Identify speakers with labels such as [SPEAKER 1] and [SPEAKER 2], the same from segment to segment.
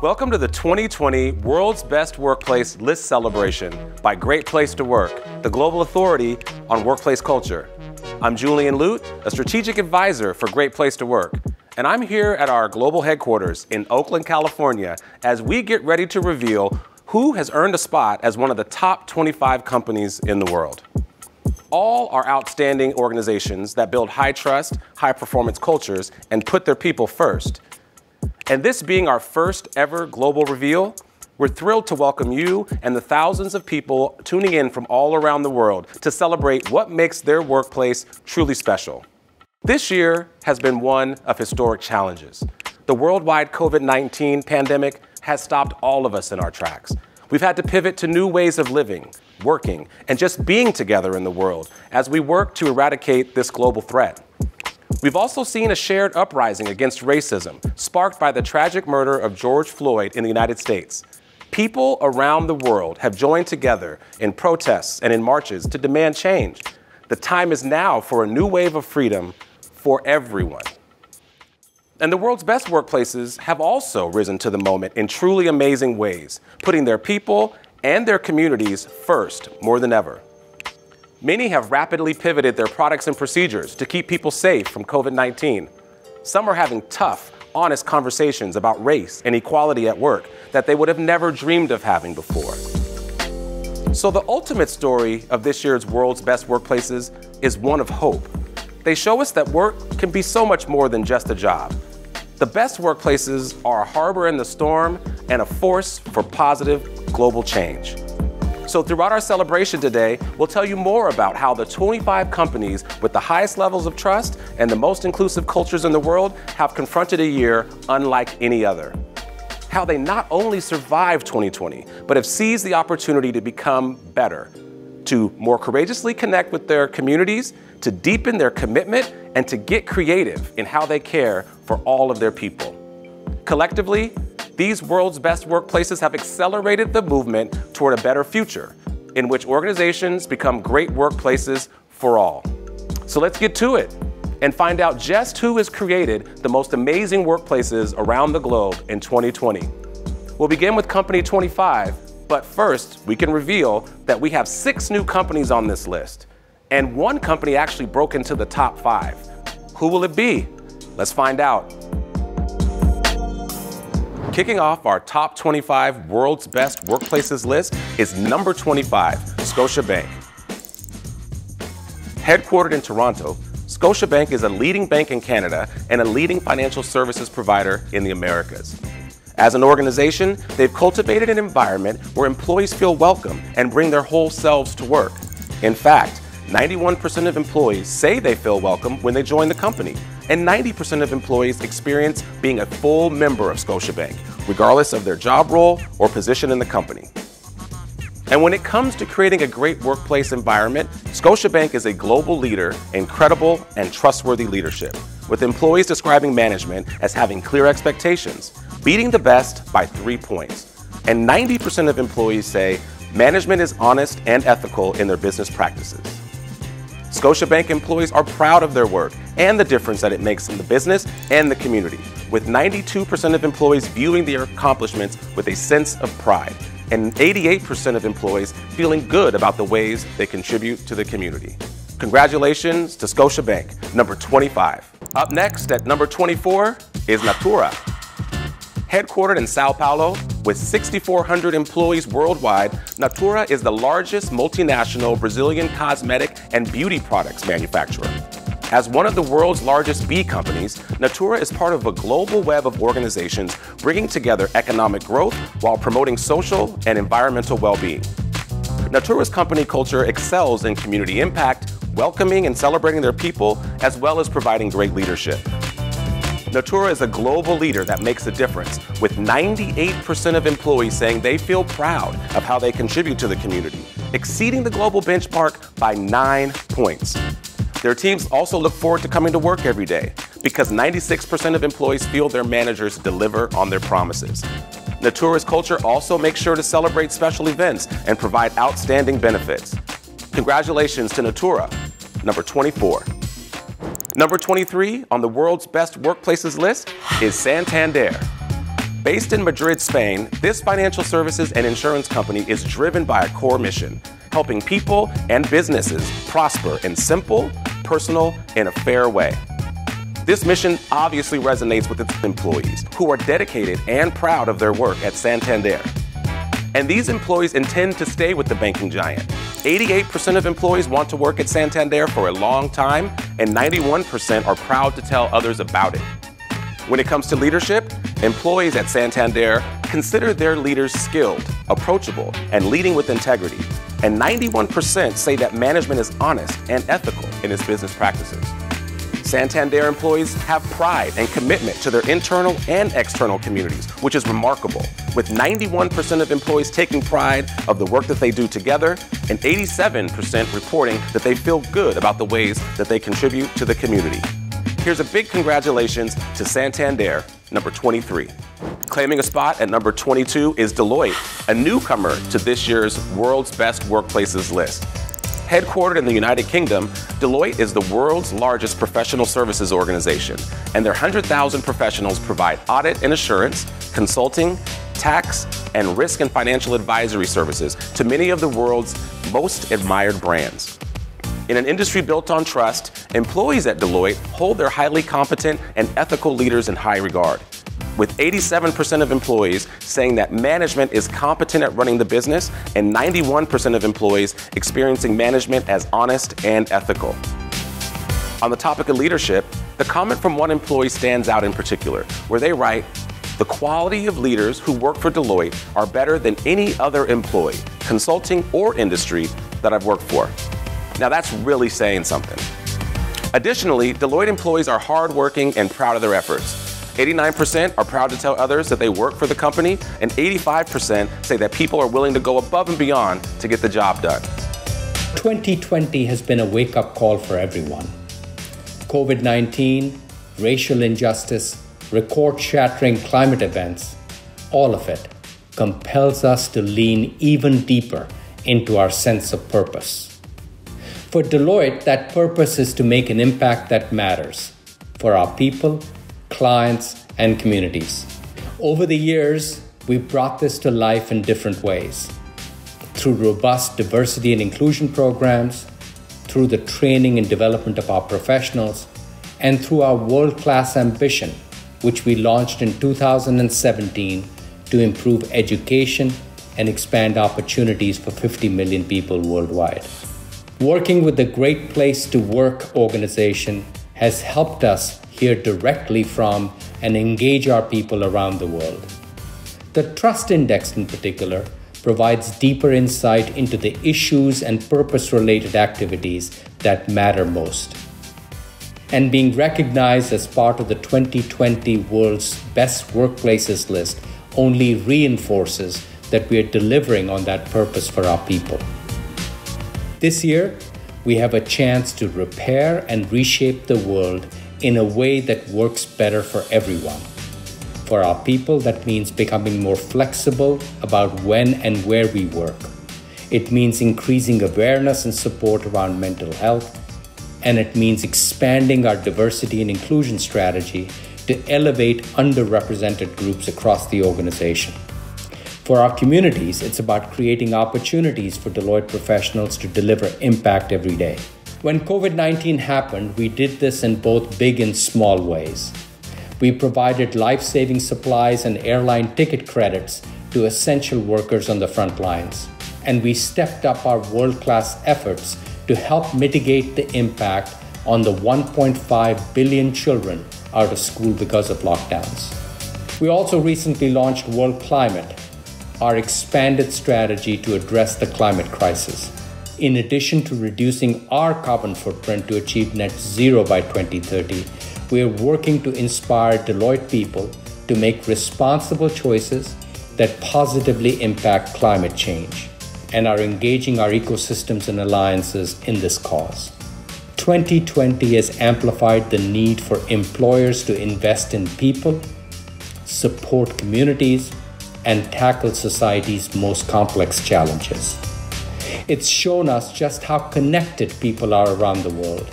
[SPEAKER 1] Welcome to the 2020 World's Best Workplace List Celebration by Great Place to Work, the global authority on workplace culture. I'm Julian Lute, a strategic advisor for Great Place to Work, and I'm here at our global headquarters in Oakland, California, as we get ready to reveal who has earned a spot as one of the top 25 companies in the world. All are outstanding organizations that build high-trust, high-performance cultures and put their people first. And this being our first ever global reveal, we're thrilled to welcome you and the thousands of people tuning in from all around the world to celebrate what makes their workplace truly special. This year has been one of historic challenges. The worldwide COVID-19 pandemic has stopped all of us in our tracks. We've had to pivot to new ways of living, working, and just being together in the world as we work to eradicate this global threat. We've also seen a shared uprising against racism, sparked by the tragic murder of George Floyd in the United States. People around the world have joined together in protests and in marches to demand change. The time is now for a new wave of freedom for everyone. And the world's best workplaces have also risen to the moment in truly amazing ways, putting their people and their communities first more than ever. Many have rapidly pivoted their products and procedures to keep people safe from COVID-19. Some are having tough, honest conversations about race and equality at work that they would have never dreamed of having before. So the ultimate story of this year's World's Best Workplaces is one of hope. They show us that work can be so much more than just a job. The best workplaces are a harbor in the storm and a force for positive global change. So throughout our celebration today, we'll tell you more about how the 25 companies with the highest levels of trust and the most inclusive cultures in the world have confronted a year unlike any other. How they not only survived 2020, but have seized the opportunity to become better, to more courageously connect with their communities, to deepen their commitment, and to get creative in how they care for all of their people. Collectively, these world's best workplaces have accelerated the movement toward a better future, in which organizations become great workplaces for all. So let's get to it and find out just who has created the most amazing workplaces around the globe in 2020. We'll begin with Company 25, but first we can reveal that we have 6 new companies on this list, and one company actually broke into the top 5. Who will it be? Let's find out. Kicking off our top 25 world's best workplaces list is number 25, Scotia Bank. Headquartered in Toronto, Scotia Bank is a leading bank in Canada and a leading financial services provider in the Americas. As an organization, they've cultivated an environment where employees feel welcome and bring their whole selves to work. In fact, 91% of employees say they feel welcome when they join the company, and 90% of employees experience being a full member of Scotiabank, regardless of their job role or position in the company. And when it comes to creating a great workplace environment, Scotiabank is a global leader in credible and trustworthy leadership, with employees describing management as having clear expectations, beating the best by 3 points. And 90% of employees say management is honest and ethical in their business practices. Scotiabank employees are proud of their work and the difference that it makes in the business and the community, with 92% of employees viewing their accomplishments with a sense of pride, and 88% of employees feeling good about the ways they contribute to the community. Congratulations to Scotiabank, number 25. Up next at number 24 is Natura. Headquartered in Sao Paulo with 6,400 employees worldwide, Natura is the largest multinational Brazilian cosmetic and beauty products manufacturer. As one of the world's largest bee companies, Natura is part of a global web of organizations bringing together economic growth while promoting social and environmental well-being. Natura's company culture excels in community impact, welcoming and celebrating their people, as well as providing great leadership. Natura is a global leader that makes a difference, with 98% of employees saying they feel proud of how they contribute to the community, exceeding the global benchmark by 9 points. Their teams also look forward to coming to work every day because 96% of employees feel their managers deliver on their promises. Natura's culture also makes sure to celebrate special events and provide outstanding benefits. Congratulations to Natura, number 24. Number 23 on the world's best workplaces list is Santander. Based in Madrid, Spain, this financial services and insurance company is driven by a core mission, helping people and businesses prosper in simple, personal, and a fair way. This mission obviously resonates with its employees, who are dedicated and proud of their work at Santander. And these employees intend to stay with the banking giant. 88% of employees want to work at Santander for a long time, and 91% are proud to tell others about it. When it comes to leadership, employees at Santander consider their leaders skilled, approachable, and leading with integrity. And 91% say that management is honest and ethical in its business practices. Santander employees have pride and commitment to their internal and external communities, which is remarkable, with 91% of employees taking pride of the work that they do together and 87% reporting that they feel good about the ways that they contribute to the community. Here's a big congratulations to Santander, number 23. Claiming a spot at number 22 is Deloitte, a newcomer to this year's World's Best Workplaces list. Headquartered in the United Kingdom, Deloitte is the world's largest professional services organization, and their 100,000 professionals provide audit and assurance, consulting, tax, and risk and financial advisory services to many of the world's most admired brands. In an industry built on trust, employees at Deloitte hold their highly competent and ethical leaders in high regard, with 87% of employees saying that management is competent at running the business and 91% of employees experiencing management as honest and ethical. On the topic of leadership, the comment from one employee stands out in particular, where they write, "The quality of leaders who work for Deloitte are better than any other employee, consulting or industry, that I've worked for." Now that's really saying something. Additionally, Deloitte employees are hardworking and proud of their efforts. 89% are proud to tell others that they work for the company, and 85% say that people are willing to go above and beyond to get the job done.
[SPEAKER 2] 2020 has been a wake-up call for everyone. COVID-19, racial injustice, record-shattering climate events, all of it compels us to lean even deeper into our sense of purpose. For Deloitte, that purpose is to make an impact that matters for our people, clients, and communities. Over the years, we've brought this to life in different ways. Through robust diversity and inclusion programs, through the training and development of our professionals, and through our world-class ambition, which we launched in 2017 to improve education and expand opportunities for 50 million people worldwide. Working with the Great Place to Work organization has helped us hear directly from and engage our people around the world. The Trust Index in particular provides deeper insight into the issues and purpose-related activities that matter most. And being recognized as part of the 2020 World's Best Workplaces list only reinforces that we are delivering on that purpose for our people. This year, we have a chance to repair and reshape the world in a way that works better for everyone. For our people, that means becoming more flexible about when and where we work. It means increasing awareness and support around mental health. And it means expanding our diversity and inclusion strategy to elevate underrepresented groups across the organization. For our communities, it's about creating opportunities for Deloitte professionals to deliver impact every day. When COVID-19 happened, we did this in both big and small ways. We provided life-saving supplies and airline ticket credits to essential workers on the front lines. And we stepped up our world-class efforts to help mitigate the impact on the 1.5 billion children out of school because of lockdowns. We also recently launched World Climate, our expanded strategy to address the climate crisis. In addition to reducing our carbon footprint to achieve net zero by 2030, we are working to inspire Deloitte people to make responsible choices that positively impact climate change, and are engaging our ecosystems and alliances in this cause. 2020 has amplified the need for employers to invest in people, support communities, and tackle society's most complex challenges. It's shown us just how connected people are around the world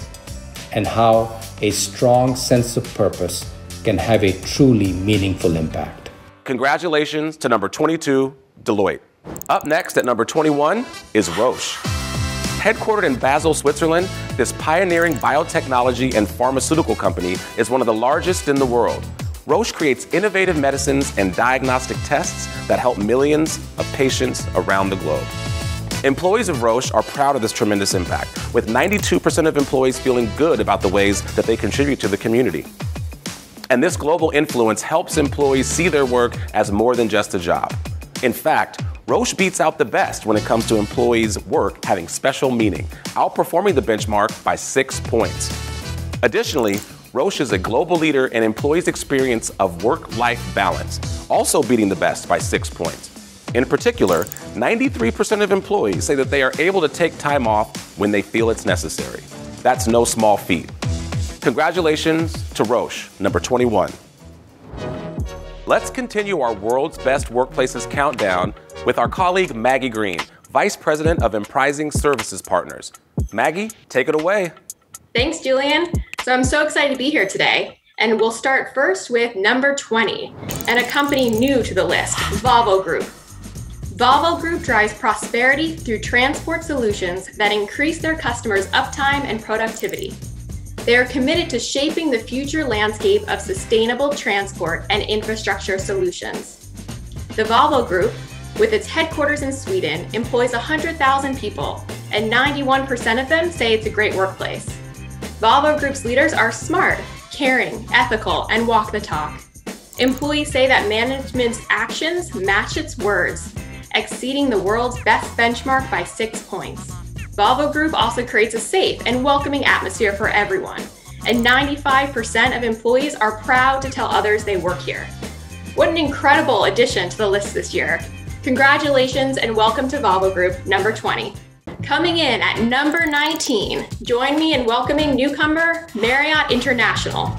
[SPEAKER 2] and how a strong sense of purpose can have a truly meaningful impact.
[SPEAKER 1] Congratulations to number 22, Deloitte. Up next at number 21 is Roche. Headquartered in Basel, Switzerland, this pioneering biotechnology and pharmaceutical company is one of the largest in the world. Roche creates innovative medicines and diagnostic tests that help millions of patients around the globe. Employees of Roche are proud of this tremendous impact, with 92% of employees feeling good about the ways that they contribute to the community. And this global influence helps employees see their work as more than just a job. In fact, Roche beats out the best when it comes to employees' work having special meaning, outperforming the benchmark by 6 points. Additionally, Roche is a global leader in employees' experience of work-life balance, also beating the best by 6 points. In particular, 93% of employees say that they are able to take time off when they feel it's necessary. That's no small feat. Congratulations to Roche, number 21. Let's continue our World's Best Workplaces countdown with our colleague Maggie Green, Vice President of Emprising Services Partners. Maggie, take it away.
[SPEAKER 3] Thanks, Julian. So I'm so excited to be here today. And we'll start first with number 20, and a company new to the list, Volvo Group. Volvo Group drives prosperity through transport solutions that increase their customers' uptime and productivity. They are committed to shaping the future landscape of sustainable transport and infrastructure solutions. The Volvo Group, with its headquarters in Sweden, employs 100,000 people, and 91% of them say it's a great workplace. Volvo Group's leaders are smart, caring, ethical, and walk the talk. Employees say that management's actions match its words, exceeding the world's best benchmark by 6 points. Volvo Group also creates a safe and welcoming atmosphere for everyone, and 95% of employees are proud to tell others they work here. What an incredible addition to the list this year. Congratulations and welcome to Volvo Group, number 20. Coming in at number 19, join me in welcoming newcomer Marriott International.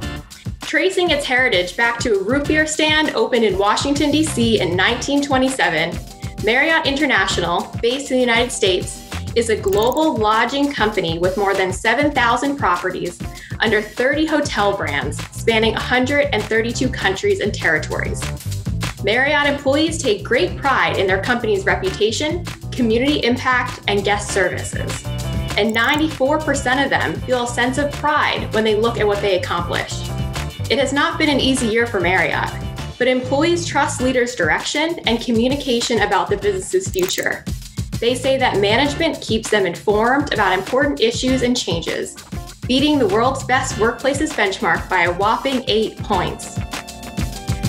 [SPEAKER 3] Tracing its heritage back to a root beer stand opened in Washington, D.C. in 1927, Marriott International, based in the United States, is a global lodging company with more than 7,000 properties under 30 hotel brands spanning 132 countries and territories. Marriott employees take great pride in their company's reputation, community impact, and guest services. And 94% of them feel a sense of pride when they look at what they accomplished. It has not been an easy year for Marriott, but employees trust leaders' direction and communication about the business's future. They say that management keeps them informed about important issues and changes, beating the world's best workplaces benchmark by a whopping 8 points.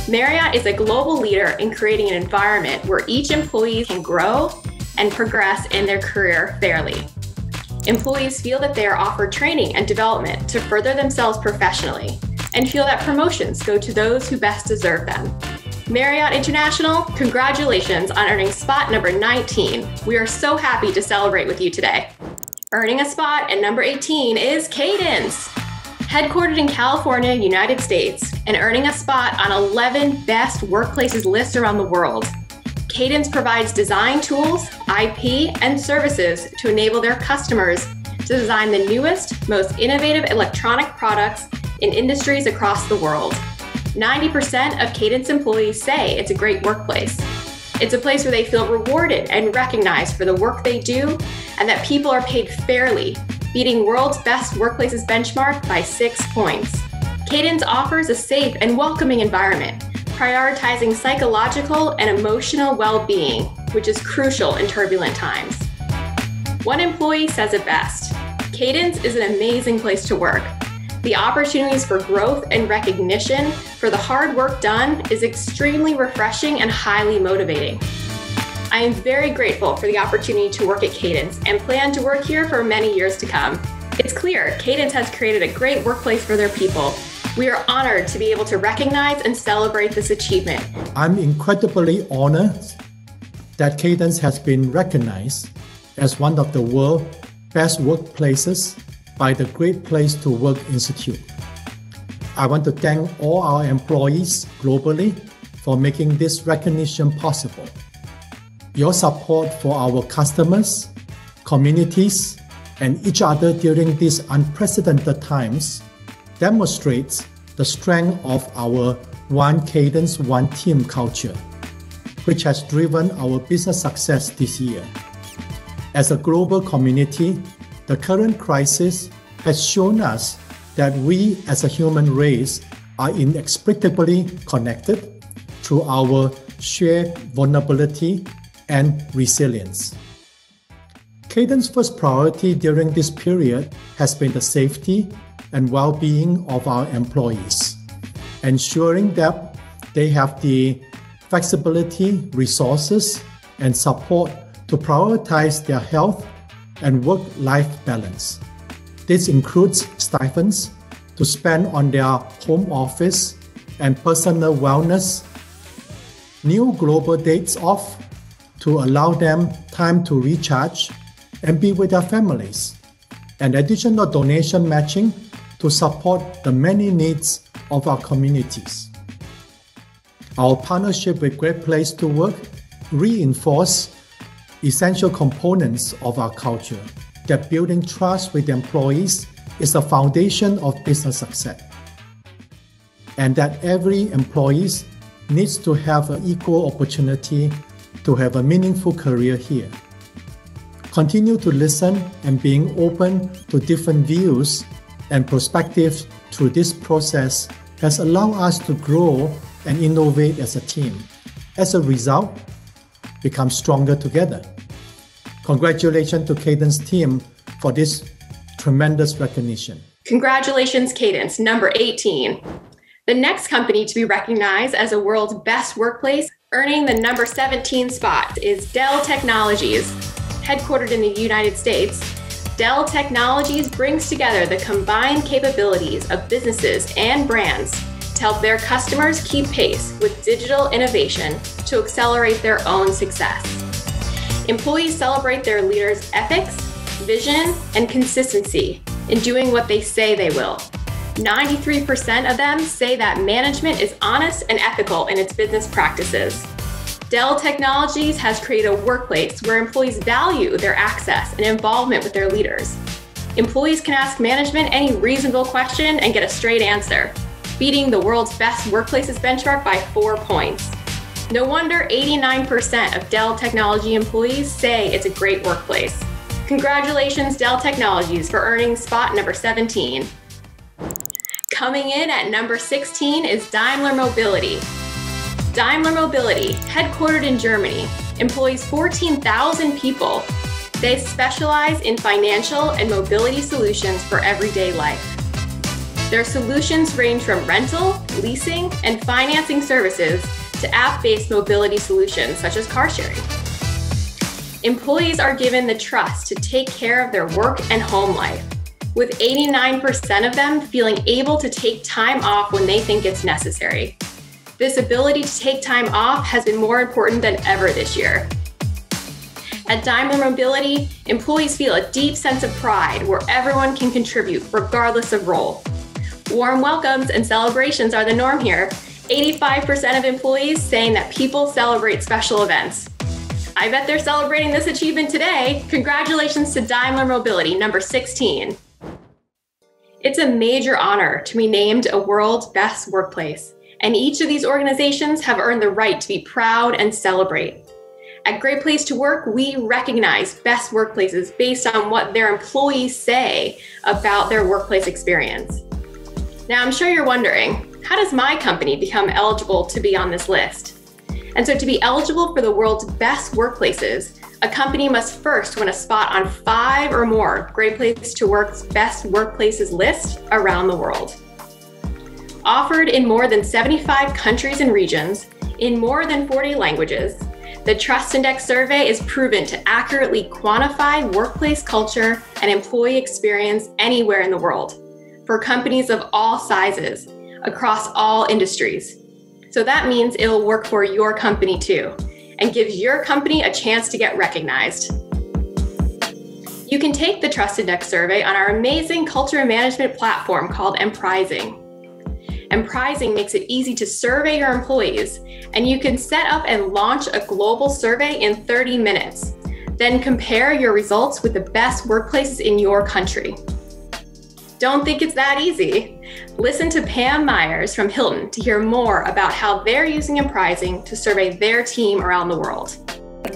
[SPEAKER 3] Marriott is a global leader in creating an environment where each employee can grow and progress in their career fairly. Employees feel that they are offered training and development to further themselves professionally and feel that promotions go to those who best deserve them. Marriott International, congratulations on earning spot number 19. We are so happy to celebrate with you today. Earning a spot at number 18 is Cadence. Headquartered in California, United States, and earning a spot on 11 best workplaces lists around the world. Cadence provides design tools, IP, and services to enable their customers to design the newest, most innovative electronic products in industries across the world. 90% of Cadence employees say it's a great workplace. It's a place where they feel rewarded and recognized for the work they do, and that people are paid fairly, beating world's best workplaces benchmark by 6 points. Cadence offers a safe and welcoming environment, prioritizing psychological and emotional well-being, which is crucial in turbulent times. One employee says it best: Cadence is an amazing place to work. The opportunities for growth and recognition for the hard work done is extremely refreshing and highly motivating. I am very grateful for the opportunity to work at Cadence and plan to work here for many years to come. It's clear Cadence has created a great workplace for their people. We are honored to be able to recognize and celebrate this achievement.
[SPEAKER 4] I'm incredibly honored that Cadence has been recognized as one of the world's best workplaces by the Great Place to Work Institute. I want to thank all our employees globally for making this recognition possible. Your support for our customers, communities, and each other during these unprecedented times demonstrates the strength of our One Cadence, One Team culture, which has driven our business success this year. As a global community, the current crisis has shown us that we as a human race are inextricably connected through our shared vulnerability and resilience. Cadence's first priority during this period has been the safety and well-being of our employees, ensuring that they have the flexibility, resources, and support to prioritize their health and work-life balance. This includes stipends to spend on their home office and personal wellness, new global dates off to allow them time to recharge and be with their families, and additional donation matching to support the many needs of our communities. Our partnership with Great Place to Work reinforce essential components of our culture, that building trust with employees is the foundation of business success, and that every employee needs to have an equal opportunity to have a meaningful career here. Continue to listen and being open to different views and perspectives through this process has allowed us to grow and innovate as a team. As a result, become stronger together. Congratulations to Cadence team for this tremendous recognition.
[SPEAKER 3] Congratulations, Cadence, number 18. The next company to be recognized as a world's best workplace, earning the number 17 spot, is Dell Technologies. Headquartered in the United States, Dell Technologies brings together the combined capabilities of businesses and brands to help their customers keep pace with digital innovation to accelerate their own success. Employees celebrate their leaders' ethics, vision, and consistency in doing what they say they will. 93% of them say that management is honest and ethical in its business practices. Dell Technologies has created a workplace where employees value their access and involvement with their leaders. Employees can ask management any reasonable question and get a straight answer, beating the world's best workplaces benchmark by 4 points. No wonder 89% of Dell Technology employees say it's a great workplace. Congratulations, Dell Technologies, for earning spot number 17. Coming in at number 16 is Daimler Mobility. Daimler Mobility, headquartered in Germany, employs 14,000 people. They specialize in financial and mobility solutions for everyday life. Their solutions range from rental, leasing, and financing services to app-based mobility solutions such as car sharing. Employees are given the trust to take care of their work and home life, with 89% of them feeling able to take time off when they think it's necessary. This ability to take time off has been more important than ever this year. At Daimler Mobility, employees feel a deep sense of pride where everyone can contribute regardless of role. Warm welcomes and celebrations are the norm here. 85% of employees saying that people celebrate special events. I bet they're celebrating this achievement today. Congratulations to Daimler Mobility, number 16. It's a major honor to be named a world's best workplace, and each of these organizations have earned the right to be proud and celebrate. At Great Place to Work, we recognize best workplaces based on what their employees say about their workplace experience. Now, I'm sure you're wondering, how does my company become eligible to be on this list? And so to be eligible for the world's best workplaces, a company must first win a spot on 5 or more Great Place to Work's best workplaces list around the world. Offered in more than 75 countries and regions, in more than 40 languages, the Trust Index survey is proven to accurately quantify workplace culture and employee experience anywhere in the world, for companies of all sizes, across all industries. So that means it'll work for your company too, and gives your company a chance to get recognized. You can take the Trust Index survey on our amazing culture management platform called Emprising. Emprising makes it easy to survey your employees, and you can set up and launch a global survey in 30 minutes. Then compare your results with the best workplaces in your country. Don't think it's that easy. Listen to Pam Myers from Hilton to hear more about how they're using Emprising to survey their team around the world.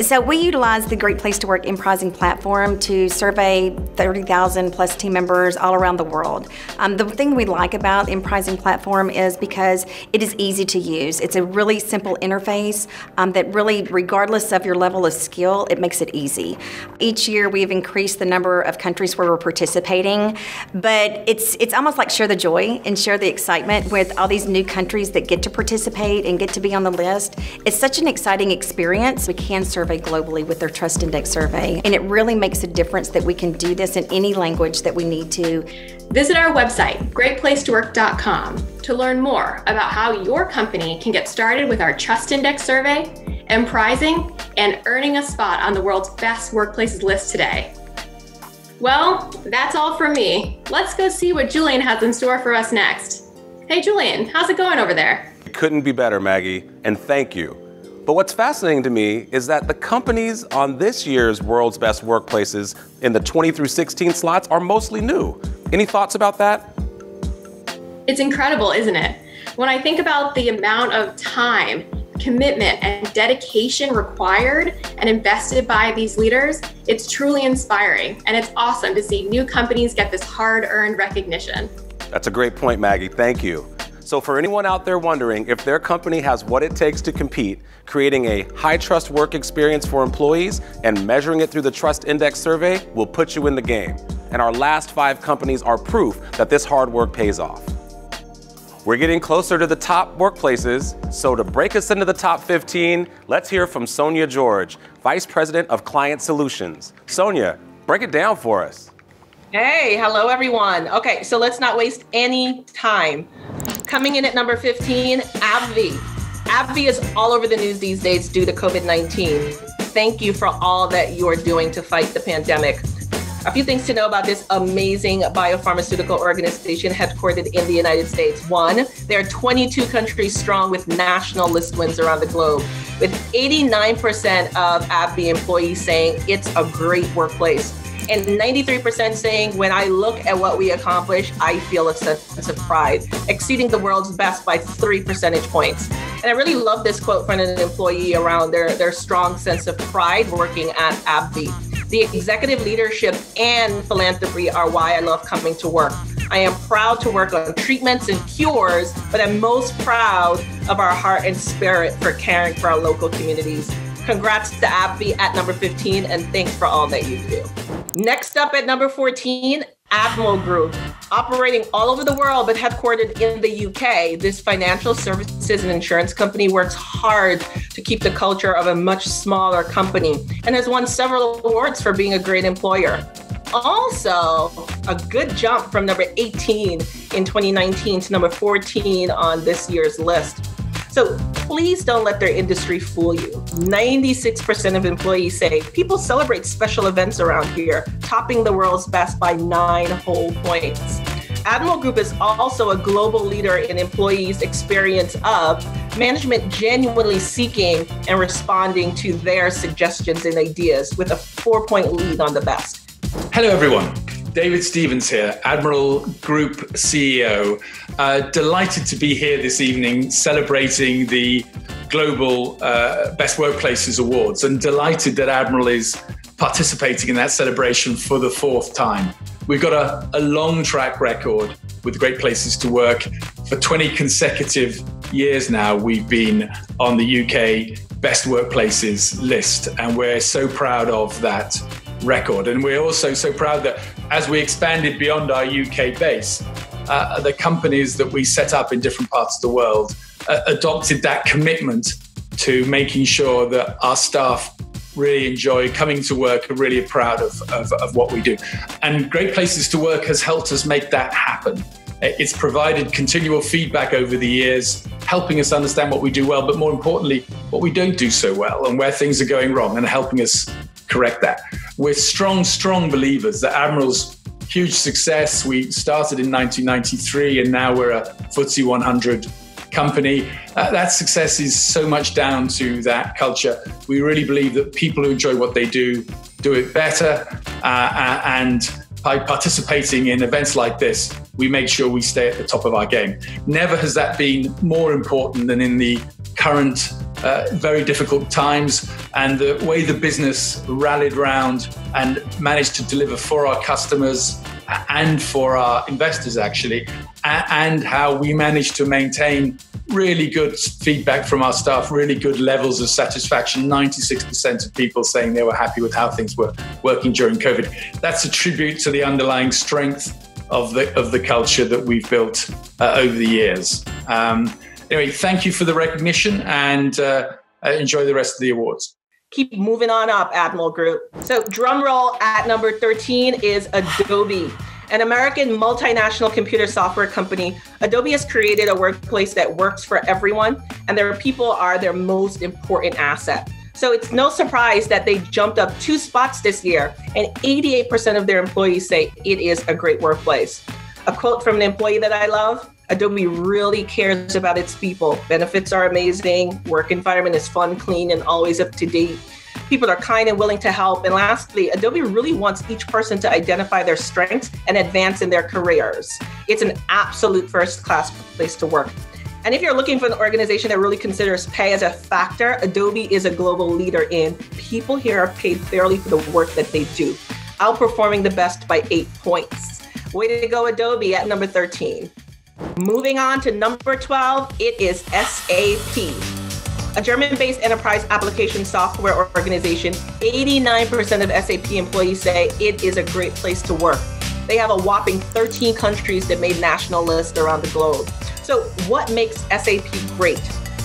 [SPEAKER 5] So we utilize the Great Place to Work Emprising platform to survey 30,000 plus team members all around the world. The thing we like about the Emprising platform is because it is easy to use. It's a really simple interface that really, regardless of your level of skill, it makes it easy. Each year we've increased the number of countries where we're participating, but it's almost like share the joy and share the excitement with all these new countries that get to participate and get to be on the list. It's such an exciting experience. We can survey globally with their Trust Index survey, and it really makes a difference that we can do this in any language that we need to.
[SPEAKER 3] Visit our website, greatplacetowork.com, to learn more about how your company can get started with our Trust Index survey, Emprising, and earning a spot on the world's best workplaces list today. Well, that's all from me. Let's go see what Julian has in store for us next. Hey Julian, how's it going over there?
[SPEAKER 1] It couldn't be better, Maggie, and thank you. But what's fascinating to me is that the companies on this year's World's Best Workplaces in the 20 through 16 slots are mostly new. Any thoughts about that?
[SPEAKER 3] It's incredible, isn't it? When I think about the amount of time, commitment, and dedication required and invested by these leaders, it's truly inspiring. And it's awesome to see new companies get this hard-earned recognition.
[SPEAKER 1] That's a great point, Maggie. Thank you. So for anyone out there wondering if their company has what it takes to compete, creating a high-trust work experience for employees and measuring it through the Trust Index survey will put you in the game. And our last 5 companies are proof that this hard work pays off. We're getting closer to the top workplaces, so to break us into the top 15, let's hear from Sonia George, Vice President of Client Solutions. Sonia, break it down for us.
[SPEAKER 6] Hey, hello everyone. Okay, so let's not waste any time. Coming in at number 15, Avvy. Avvy is all over the news these days due to COVID-19. Thank you for all that you are doing to fight the pandemic. A few things to know about this amazing biopharmaceutical organization headquartered in the United States. 1, they're 22 countries strong with national list wins around the globe, with 89% of Avvy employees saying it's a great workplace. And 93% saying, when I look at what we accomplish, I feel a sense of pride, exceeding the world's best by 3 percentage points. And I really love this quote from an employee around their strong sense of pride working at Avvy. The executive leadership and philanthropy are why I love coming to work. I am proud to work on treatments and cures, but I'm most proud of our heart and spirit for caring for our local communities. Congrats to Avvy at number 15, and thanks for all that you do. Next up at number 14, Admiral Group. Operating all over the world, but headquartered in the UK, this financial services and insurance company works hard to keep the culture of a much smaller company and has won several awards for being a great employer. Also, a good jump from number 18 in 2019 to number 14 on this year's list. So please don't let their industry fool you. 96% of employees say people celebrate special events around here, topping the world's best by 9 whole points. Admiral Group is also a global leader in employees' experience of management genuinely seeking and responding to their suggestions and ideas with a 4-point lead on the best.
[SPEAKER 7] Hello, everyone. David Stevens here, Admiral Group CEO. Delighted to be here this evening celebrating the Global Best Workplaces Awards, and delighted that Admiral is participating in that celebration for the 4th time. We've got a long track record with Great Places to Work. For 20 consecutive years now, we've been on the UK Best Workplaces list, and we're so proud of that record. And we're also so proud that as we expanded beyond our UK base, the companies that we set up in different parts of the world adopted that commitment to making sure that our staff really enjoy coming to work, are really proud of what we do. And Great Places to Work has helped us make that happen. It's provided continual feedback over the years, helping us understand what we do well, but more importantly, what we don't do so well and where things are going wrong, and helping us correct that. We're strong believers that Admiral's huge success, we started in 1993 and now we're a FTSE 100 company. That success is so much down to that culture. We really believe that people who enjoy what they do it better, and by participating in events like this, we make sure we stay at the top of our game. Never has that been more important than in the current very difficult times, and the way the business rallied round and managed to deliver for our customers and for our investors, actually, and how we managed to maintain really good feedback from our staff, really good levels of satisfaction, 96% of people saying they were happy with how things were working during COVID. That's a tribute to the underlying strength of the culture that we've built over the years. Anyway, thank you for the recognition, and enjoy the rest of the awards.
[SPEAKER 6] Keep moving on up, Admiral Group. So drum roll, at number 13 is Adobe. An American multinational computer software company. Adobe has created a workplace that works for everyone, and their people are their most important asset. So it's no surprise that they jumped up 2 spots this year, and 88% of their employees say it is a great workplace. A quote from an employee that I love: Adobe really cares about its people. Benefits are amazing. Work environment is fun, clean, and always up to date. People are kind and willing to help. And lastly, Adobe really wants each person to identify their strengths and advance in their careers. It's an absolute first-class place to work. And if you're looking for an organization that really considers pay as a factor, Adobe is a global leader in people here are paid fairly for the work that they do, outperforming the best by 8 points. Way to go, Adobe, at number 13. Moving on to number 12, it is SAP. A German-based enterprise application software organization. 89% of SAP employees say it is a great place to work. They have a whopping 13 countries that made national lists around the globe. So what makes SAP great?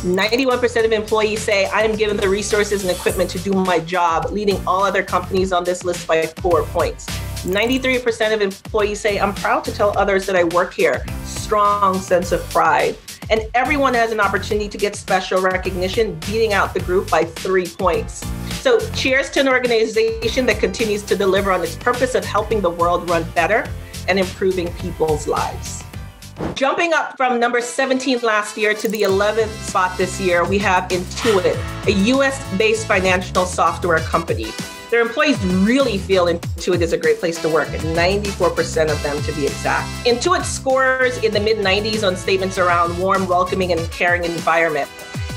[SPEAKER 6] 91% of employees say I am given the resources and equipment to do my job, leading all other companies on this list by 4 points. 93% of employees say I'm proud to tell others that I work here. Strong sense of pride. And everyone has an opportunity to get special recognition, beating out the group by 3 points. So cheers to an organization that continues to deliver on its purpose of helping the world run better and improving people's lives. Jumping up from number 17 last year to the 11th spot this year, we have Intuit, a US-based financial software company. Their employees really feel Intuit is a great place to work, 94% of them to be exact. Intuit scores in the mid-90s on statements around warm, welcoming, and caring environment.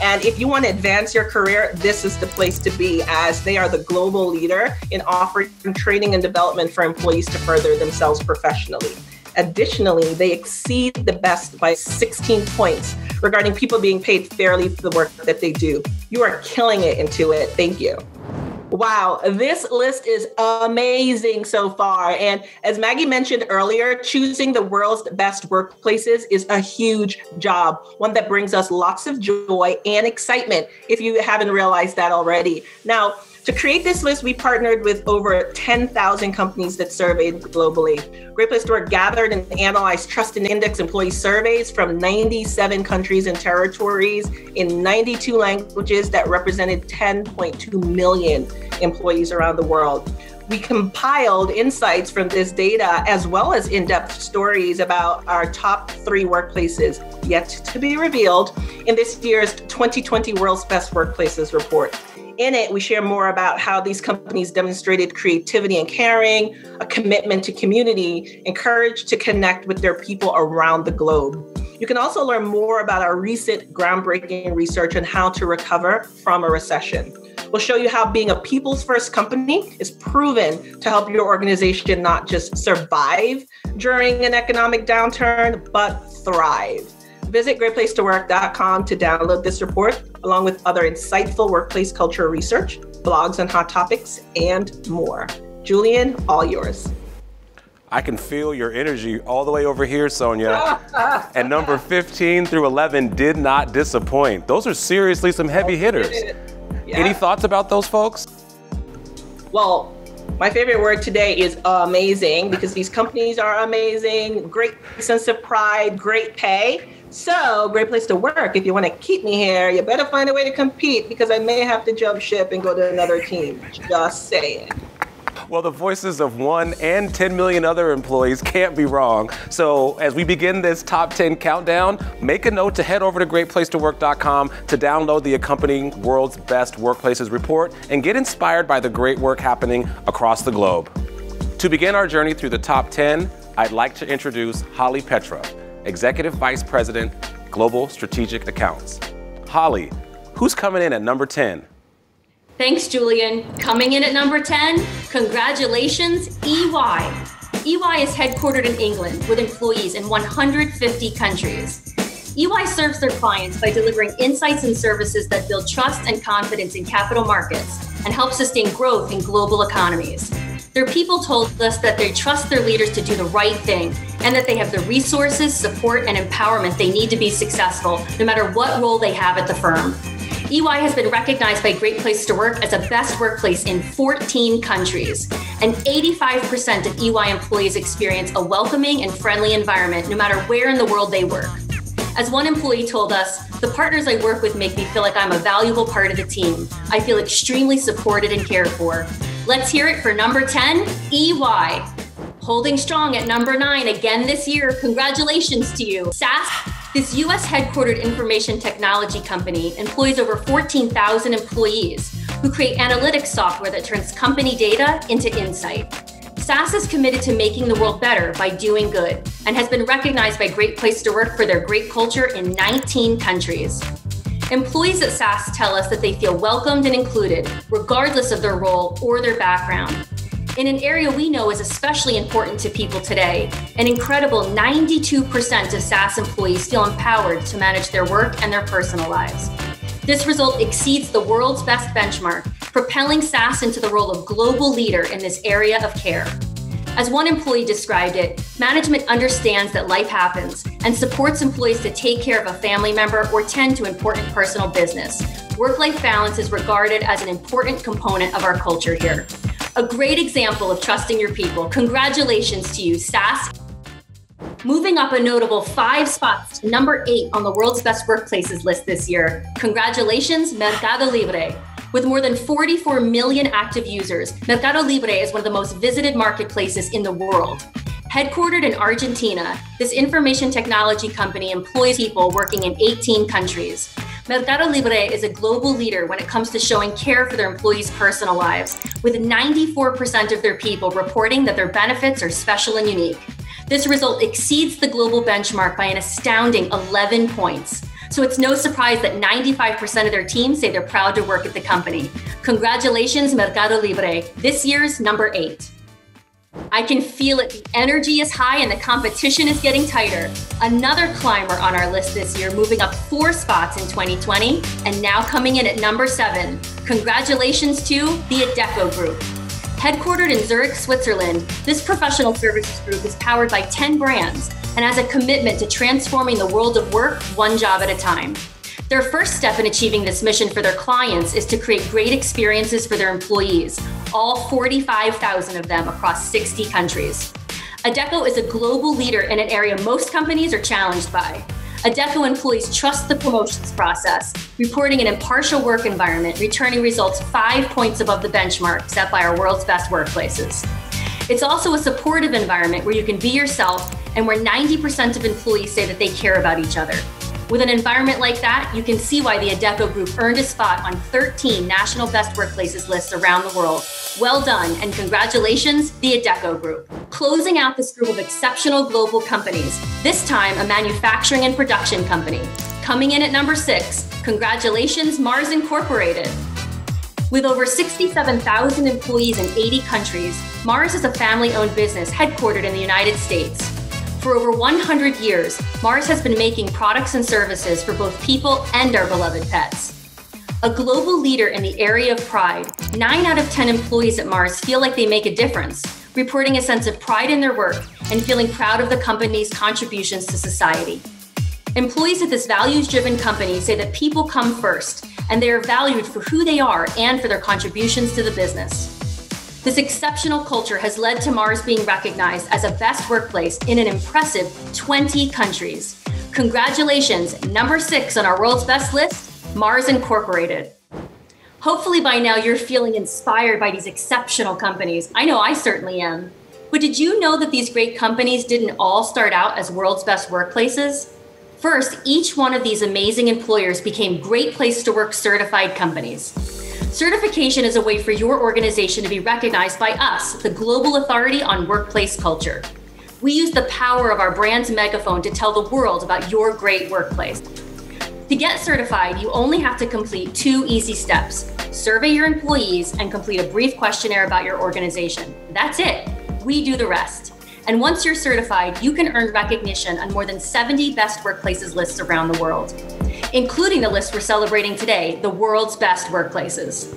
[SPEAKER 6] And if you want to advance your career, this is the place to be, as they are the global leader in offering training and development for employees to further themselves professionally. Additionally, they exceed the best by 16 points regarding people being paid fairly for the work that they do. You are killing it, Intuit. Thank you. Wow, this list is amazing so far. And as Maggie mentioned earlier, choosing the world's best workplaces is a huge job, one that brings us lots of joy and excitement, if you haven't realized that already. Now, to create this list, we partnered with over 10,000 companies that surveyed globally. Great Place to Work gathered and analyzed trust and index employee surveys from 97 countries and territories in 92 languages that represented 10.2 million employees around the world. We compiled insights from this data, as well as in-depth stories about our top 3 workplaces yet to be revealed in this year's 2020 World's Best Workplaces report. In it, we share more about how these companies demonstrated creativity and caring, a commitment to community, encouraged to connect with their people around the globe. You can also learn more about our recent groundbreaking research on how to recover from a recession. We'll show you how being a people's first company is proven to help your organization not just survive during an economic downturn, but thrive. Visit greatplacetowork.com to download this report, along with other insightful workplace culture research, blogs on hot topics, and more. Julian, all yours.
[SPEAKER 1] I can feel your energy all the way over here, Sonia. And number 15 through 11 did not disappoint. Those are seriously some heavy hitters. Yeah. Any thoughts about those folks?
[SPEAKER 6] Well, my favorite word today is amazing, because these companies are amazing, great sense of pride, great pay. So, great place to work. If you want to keep me here, you better find a way to compete, because I may have to jump ship and go to another team. Just saying.
[SPEAKER 1] Well, the voices of 1 and 10 million other employees can't be wrong. So as we begin this top 10 countdown, make a note to head over to greatplacetowork.com to download the accompanying World's Best Workplaces report and get inspired by the great work happening across the globe. To begin our journey through the top 10, I'd like to introduce Holly Petra, Executive Vice President, Global Strategic Accounts. Holly, who's coming in at number 10?
[SPEAKER 8] Thanks, Julian. Coming in at number 10, congratulations, EY. EY is headquartered in England with employees in 150 countries. EY serves their clients by delivering insights and services that build trust and confidence in capital markets and help sustain growth in global economies. Their people told us that they trust their leaders to do the right thing and that they have the resources, support, and empowerment they need to be successful, no matter what role they have at the firm. EY has been recognized by Great Place to Work as a best workplace in 14 countries, and 85% of EY employees experience a welcoming and friendly environment no matter where in the world they work. As one employee told us, the partners I work with make me feel like I'm a valuable part of the team. I feel extremely supported and cared for. Let's hear it for number 10, EY. Holding strong at number 9 again this year, congratulations to you. SAS, this US headquartered information technology company, employs over 14,000 employees who create analytics software that turns company data into insight. SAS is committed to making the world better by doing good and has been recognized by Great Place to Work for their great culture in 19 countries. Employees at SAS tell us that they feel welcomed and included, regardless of their role or their background. In an area we know is especially important to people today, an incredible 92% of SAS employees feel empowered to manage their work and their personal lives. This result exceeds the world's best benchmark, propelling SAS into the role of global leader in this area of care. As one employee described it, management understands that life happens and supports employees to take care of a family member or tend to important personal business. Work-life balance is regarded as an important component of our culture here. A great example of trusting your people. Congratulations to you, SAS. Moving up a notable 5 spots to number 8 on the world's best workplaces list this year. Congratulations, Mercado Libre. With more than 44 million active users, Mercado Libre is one of the most visited marketplaces in the world. Headquartered in Argentina, this information technology company employs people working in 18 countries. Mercado Libre is a global leader when it comes to showing care for their employees' personal lives, with 94% of their people reporting that their benefits are special and unique. This result exceeds the global benchmark by an astounding 11 points. So it's no surprise that 95% of their team say they're proud to work at the company. Congratulations, Mercado Libre, this year's number 8. I can feel it. The energy is high and the competition is getting tighter. Another climber on our list this year, moving up 4 spots in 2020 and now coming in at number 7. Congratulations to the Deco Group. Headquartered in Zurich, Switzerland, this professional services group is powered by 10 brands and has a commitment to transforming the world of work one job at a time. Their first step in achieving this mission for their clients is to create great experiences for their employees, all 45,000 of them across 60 countries. Deco is a global leader in an area most companies are challenged by. Deco employees trust the promotions process, reporting an impartial work environment, returning results 5 points above the benchmark set by our world's best workplaces. It's also a supportive environment where you can be yourself and where 90% of employees say that they care about each other. With an environment like that, you can see why the Deco Group earned a spot on 13 national best workplaces lists around the world. Well done, and congratulations, the Deco Group. Closing out this group of exceptional global companies, this time a manufacturing and production company. Coming in at number 6, congratulations, Mars Incorporated. With over 67,000 employees in 80 countries, Mars is a family-owned business headquartered in the United States. For over 100 years, Mars has been making products and services for both people and our beloved pets. A global leader in the area of pride, 9 out of 10 employees at Mars feel like they make a difference, reporting a sense of pride in their work and feeling proud of the company's contributions to society. Employees at this values-driven company say that people come first, and they are valued for who they are and for their contributions to the business. This exceptional culture has led to Mars being recognized as a best workplace in an impressive 20 countries. Congratulations, number 6 on our world's best list, Mars Incorporated. Hopefully by now you're feeling inspired by these exceptional companies. I know I certainly am. But did you know that these great companies didn't all start out as world's best workplaces? First, each one of these amazing employers became Great Place to Work certified companies. Certification is a way for your organization to be recognized by us, the global authority on workplace culture. We use the power of our brand's megaphone to tell the world about your great workplace. To get certified, you only have to complete 2 easy steps. Survey your employees and complete a brief questionnaire about your organization. That's it. We do the rest. And once you're certified, you can earn recognition on more than 70 best workplaces lists around the world, including the list we're celebrating today, the world's best workplaces.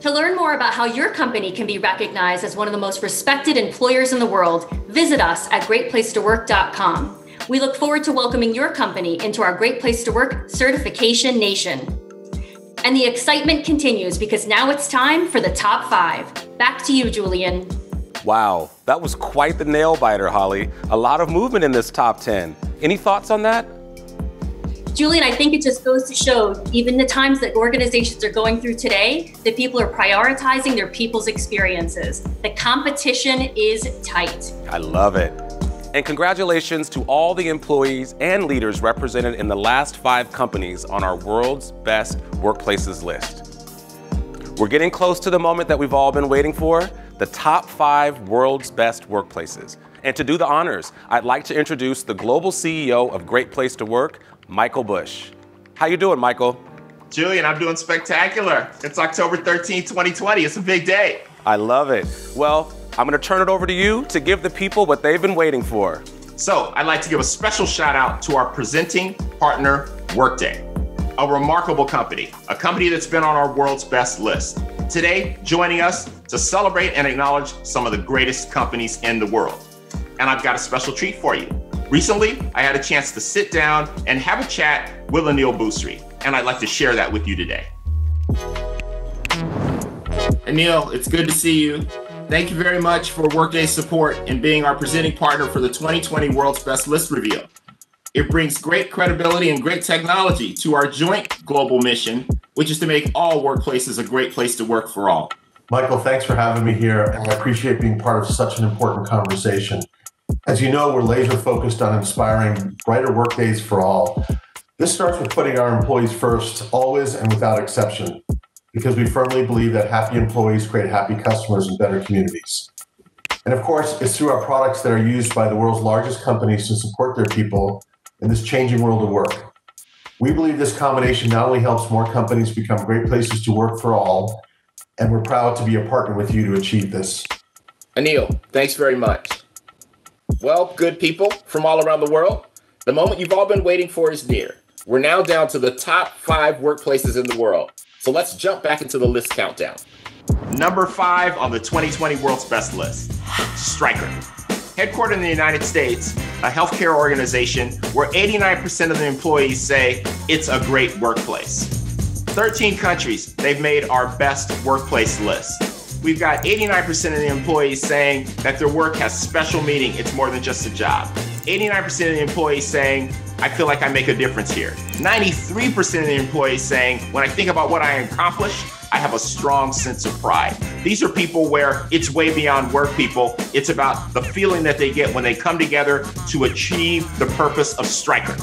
[SPEAKER 8] To learn more about how your company can be recognized as one of the most respected employers in the world, visit us at greatplacetowork.com. We look forward to welcoming your company into our Great Place to Work certification nation. And the excitement continues because now it's time for the top 5. Back to you, Julian.
[SPEAKER 1] Wow, that was quite the nail biter, Holly. A lot of movement in this top 10. Any thoughts on that?
[SPEAKER 8] Julian, I think it just goes to show, even the times that organizations are going through today, that people are prioritizing their people's experiences. The competition is tight.
[SPEAKER 1] I love it. And congratulations to all the employees and leaders represented in the last 5 companies on our world's best workplaces list. We're getting close to the moment that we've all been waiting for, the top 5 world's best workplaces. And to do the honors, I'd like to introduce the global CEO of Great Place to Work, Michael Bush. How you doing, Michael?
[SPEAKER 9] Julian, I'm doing spectacular. It's October 13th, 2020. It's a big day.
[SPEAKER 1] I love it. Well, I'm going to turn it over to you to give the people what they've been waiting for.
[SPEAKER 9] So I'd like to give a special shout out to our presenting partner, Workday, a remarkable company, a company that's been on our world's best list. Today, joining us to celebrate and acknowledge some of the greatest companies in the world. And I've got a special treat for you. Recently, I had a chance to sit down and have a chat with Anil Bousri, and I'd like to share that with you today. Anil, it's good to see you. Thank you very much for Workday's support in being our presenting partner for the 2020 World's Best List Reveal. It brings great credibility and great technology to our joint global mission, which is to make all workplaces a great place to work for all.
[SPEAKER 10] Michael, thanks for having me here, and I appreciate being part of such an important conversation. As you know, we're laser focused on inspiring brighter workdays for all. This starts with putting our employees first, always and without exception, because we firmly believe that happy employees create happy customers and better communities. And of course, it's through our products that are used by the world's largest companies to support their people in this changing world of work. We believe this combination not only helps more companies become great places to work for all, and we're proud to be a partner with you to achieve this.
[SPEAKER 9] Anil, thanks very much. Well, good people from all around the world, the moment you've all been waiting for is near. We're now down to the top 5 workplaces in the world. So let's jump back into the list countdown. Number 5 on the 2020 World's Best list, Stryker. Headquartered in the United States, a healthcare organization where 89% of the employees say it's a great workplace. 13 countries, they've made our best workplace list. We've got 89% of the employees saying that their work has special meaning. It's more than just a job. 89% of the employees saying, I feel like I make a difference here. 93% of the employees saying, when I think about what I accomplish, I have a strong sense of pride. These are people where it's way beyond work people. It's about the feeling that they get when they come together to achieve the purpose of Stryker.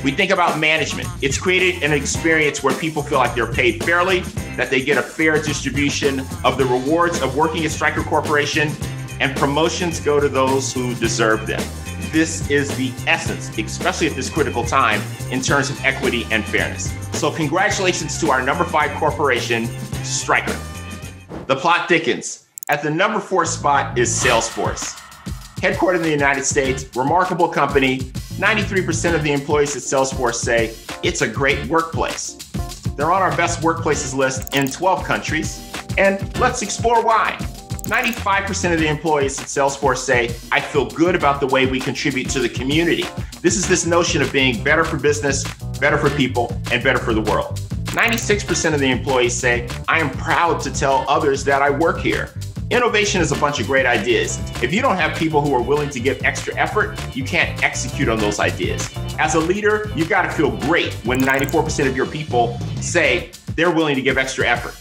[SPEAKER 9] We think about management. It's created an experience where people feel like they're paid fairly, that they get a fair distribution of the rewards of working at Stryker Corporation, and promotions go to those who deserve them. This is the essence, especially at this critical time, in terms of equity and fairness. So congratulations to our number 5 corporation, Stryker. The plot thickens. At the number 4 spot is Salesforce. Headquartered in the United States, remarkable company, 93% of the employees at Salesforce say it's a great workplace. They're on our best workplaces list in 12 countries, and let's explore why. 95% of the employees at Salesforce say, I feel good about the way we contribute to the community. This is this notion of being better for business, better for people, and better for the world. 96% of the employees say, I am proud to tell others that I work here. Innovation is a bunch of great ideas. If you don't have people who are willing to give extra effort, you can't execute on those ideas. As a leader, you got to feel great when 94% of your people say they're willing to give extra effort.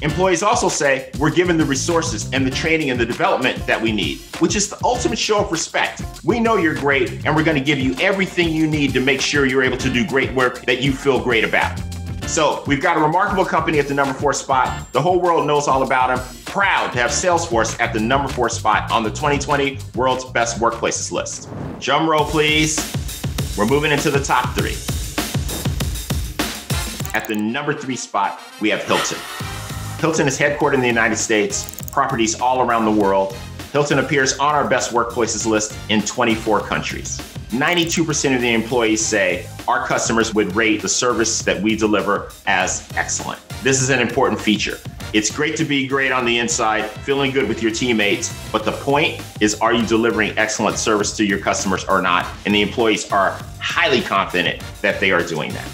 [SPEAKER 9] Employees also say we're given the resources and the training and the development that we need, which is the ultimate show of respect. We know you're great, and we're going to give you everything you need to make sure you're able to do great work that you feel great about. So we've got a remarkable company at the number 4 spot. The whole world knows all about them. Proud to have Salesforce at the number 4 spot on the 2020 World's Best Workplaces list. Drum roll, please. We're moving into the top 3. At the number 3 spot, we have Hilton. Hilton is headquartered in the United States, properties all around the world. Hilton appears on our Best Workplaces list in 24 countries. 92% of the employees say our customers would rate the service that we deliver as excellent. This is an important feature. It's great to be great on the inside, feeling good with your teammates, but the point is, are you delivering excellent service to your customers or not? And the employees are highly confident that they are doing that.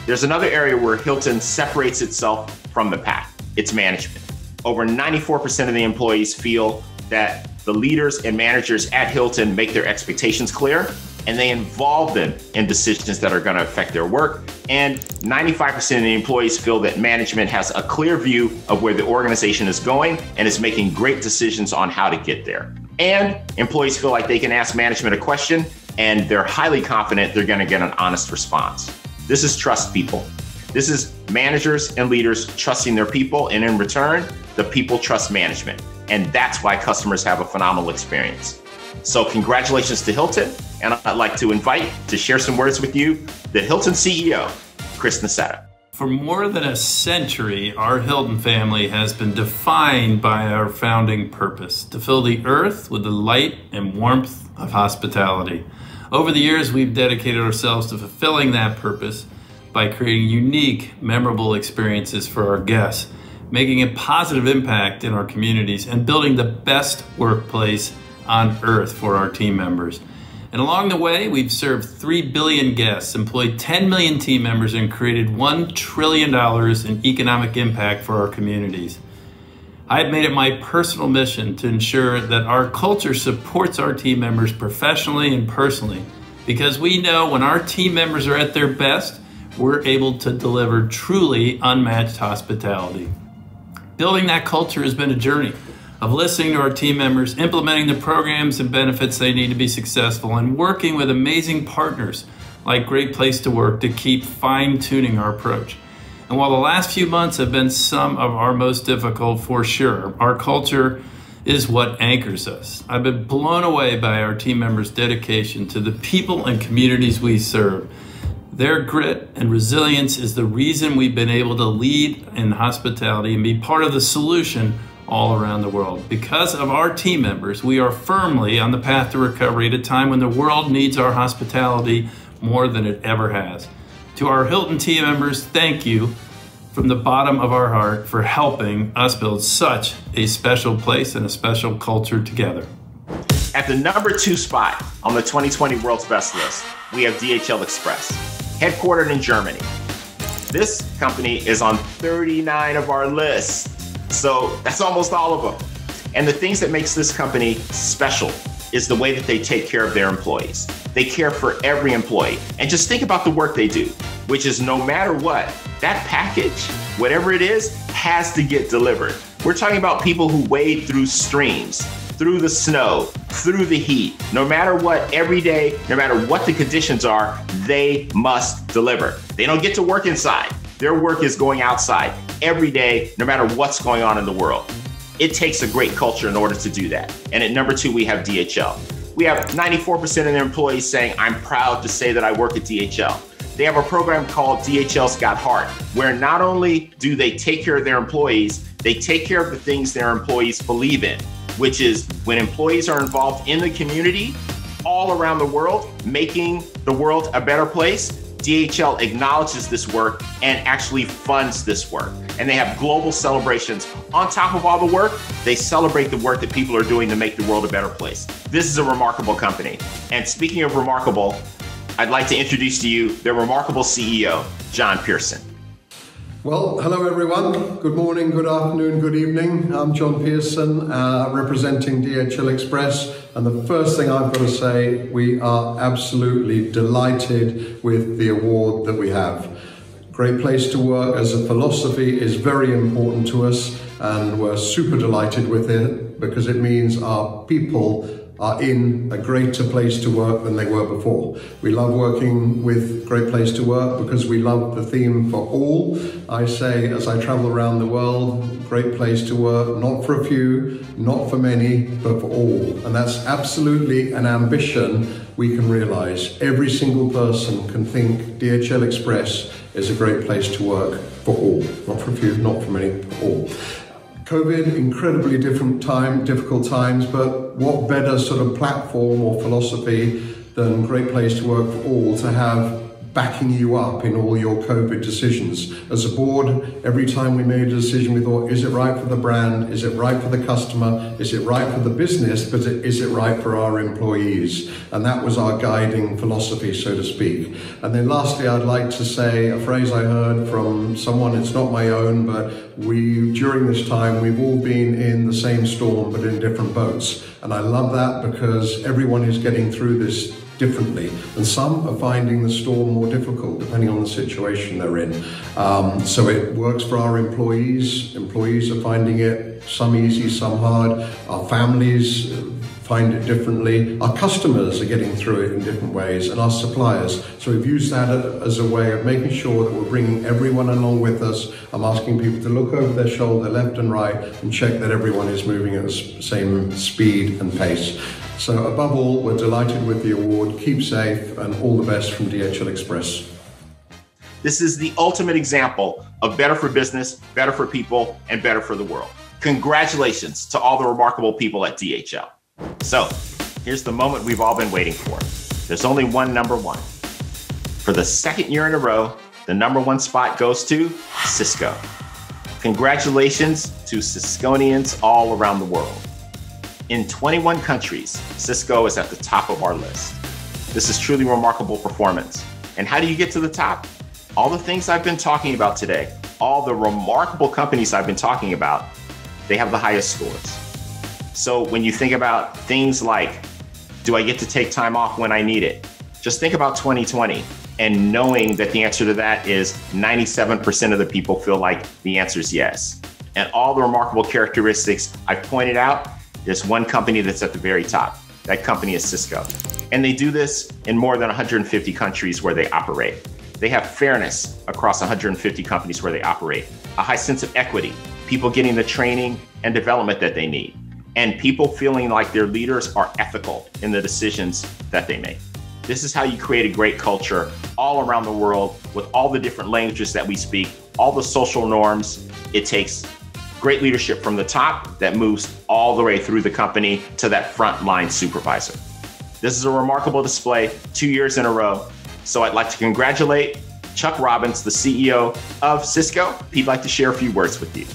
[SPEAKER 9] There's another area where Hilton separates itself from the pack. It's management. Over 94% of the employees feel that the leaders and managers at Hilton make their expectations clear, and they involve them in decisions that are going to affect their work. And 95% of the employees feel that management has a clear view of where the organization is going and is making great decisions on how to get there. And employees feel like they can ask management a question and they're highly confident they're going to get an honest response. This is trust people. This is managers and leaders trusting their people, and in return, the people trust management. And that's why customers have a phenomenal experience. So congratulations to Hilton, and I'd like to invite to share some words with you, the Hilton CEO, Chris Nassetta.
[SPEAKER 11] For more than a century, our Hilton family has been defined by our founding purpose, to fill the earth with the light and warmth of hospitality. Over the years, we've dedicated ourselves to fulfilling that purpose by creating unique, memorable experiences for our guests, making a positive impact in our communities, and building the best workplace on earth for our team members. And along the way, we've served 3 billion guests, employed 10 million team members, and created $1 trillion in economic impact for our communities. I've made it my personal mission to ensure that our culture supports our team members professionally and personally, because we know when our team members are at their best, we're able to deliver truly unmatched hospitality. Building that culture has been a journey of listening to our team members, implementing the programs and benefits they need to be successful, and working with amazing partners like Great Place to Work to keep fine-tuning our approach. And while the last few months have been some of our most difficult for sure, our culture is what anchors us. I've been blown away by our team members' dedication to the people and communities we serve. Their grit and resilience is the reason we've been able to lead in hospitality and be part of the solution all around the world. Because of our team members, we are firmly on the path to recovery at a time when the world needs our hospitality more than it ever has. To our Hilton team members, thank you from the bottom of our heart for helping us build such a special place and a special culture together.
[SPEAKER 9] At the number 2 spot on the 2020 World's Best list, we have Dhl Express, headquartered in Germany. This company is on 39 of our lists, so that's almost all of them. And the things that makes this company special is the way that they take care of their employees. They care for every employee. And just think about the work they do, which is no matter what, that package, whatever it is, has to get delivered. We're talking about people who wade through streams, through the snow, through the heat. No matter what, every day, no matter what the conditions are, they must deliver. They don't get to work inside. Their work is going outside every day, no matter what's going on in the world. It takes a great culture in order to do that. And at number 2, we have DHL. We have 94% of their employees saying, I'm proud to say that I work at DHL. They have a program called DHL's Got Heart, where not only do they take care of their employees, they take care of the things their employees believe in, which is when employees are involved in the community all around the world, making the world a better place, DHL acknowledges this work and actually funds this work. And they have global celebrations. On top of all the work, they celebrate the work that people are doing to make the world a better place. This is a remarkable company. And speaking of remarkable, I'd like to introduce to you their remarkable CEO, John Pearson.
[SPEAKER 12] Well, hello everyone. Good morning, good afternoon, good evening. I'm John Pearson, representing Dhl Express. And the first thing I've got to say, we are absolutely delighted with the award that we have. Great Place to Work as a philosophy is very important to us, and we're super delighted with it because it means our people are in a greater place to work than they were before. We love working with Great Place to Work because we love the theme for all. I say, as I travel around the world, great place to work, not for a few, not for many, but for all. And that's absolutely an ambition we can realize. Every single person can think DHL Express is a great place to work for all. Not for a few, not for many, for all. COVID, incredibly difficult times, but what better sort of platform or philosophy than Great Place to Work for all to have backing you up in all your COVID decisions. As a board, every time we made a decision, we thought, is it right for the brand? Is it right for the customer? Is it right for the business? But is it right for our employees? And that was our guiding philosophy, so to speak. And then lastly, I'd like to say a phrase I heard from someone, it's not my own, but during this time, we've all been in the same storm, but in different boats. And I love that because everyone is getting through this differently, and some are finding the storm more difficult depending on the situation they're in. So it works for our employees. Employees are finding it, some easy, some hard. Our families find it differently. Our customers are getting through it in different ways, and our suppliers. So we've used that as a way of making sure that we're bringing everyone along with us. I'm asking people to look over their shoulder, left and right, and check that everyone is moving at the same speed and pace. So above all, we're delighted with the award. Keep safe, and all the best from DHL Express.
[SPEAKER 9] This is the ultimate example of better for business, better for people, and better for the world. Congratulations to all the remarkable people at DHL. So here's the moment we've all been waiting for. There's only one number one. For the second year in a row, the number one spot goes to Cisco. Congratulations to Cisconians all around the world. In 21 countries, Cisco is at the top of our list. This is truly remarkable performance. And how do you get to the top? All the things I've been talking about today, all the remarkable companies I've been talking about, they have the highest scores. So when you think about things like, do I get to take time off when I need it? Just think about 2020 and knowing that the answer to that is 97% of the people feel like the answer is yes. And all the remarkable characteristics I pointed out, there's one company that's at the very top. That company is Cisco. And they do this in more than 150 countries where they operate. They have fairness across 150 companies where they operate, a high sense of equity, people getting the training and development that they need, and people feeling like their leaders are ethical in the decisions that they make. This is how you create a great culture all around the world with all the different languages that we speak, all the social norms. It takes great leadership from the top that moves all the way through the company to that frontline supervisor. This is a remarkable display 2 years in a row. So I'd like to congratulate Chuck Robbins, the CEO of Cisco. He'd like to share a few words with you.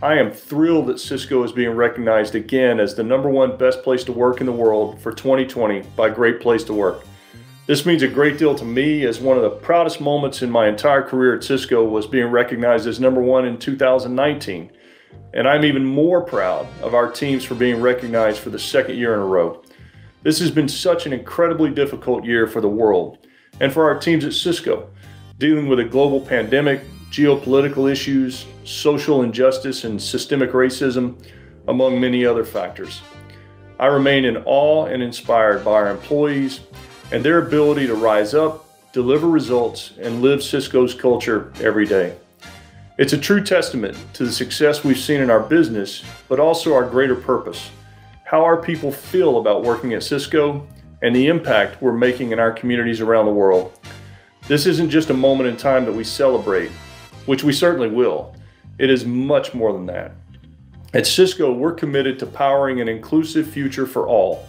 [SPEAKER 13] I am thrilled that Cisco is being recognized again as the #1 best place to work in the world for 2020 by Great Place to Work. This means a great deal to me, as one of the proudest moments in my entire career at Cisco was being recognized as #1 in 2019. And I'm even more proud of our teams for being recognized for the second year in a row. This has been such an incredibly difficult year for the world and for our teams at Cisco, dealing with a global pandemic, geopolitical issues, social injustice, and systemic racism, among many other factors. I remain in awe and inspired by our employees and their ability to rise up, deliver results, and live Cisco's culture every day. It's a true testament to the success we've seen in our business, but also our greater purpose, how our people feel about working at Cisco, and the impact we're making in our communities around the world. This isn't just a moment in time that we celebrate, which we certainly will. It is much more than that. At Cisco, we're committed to powering an inclusive future for all.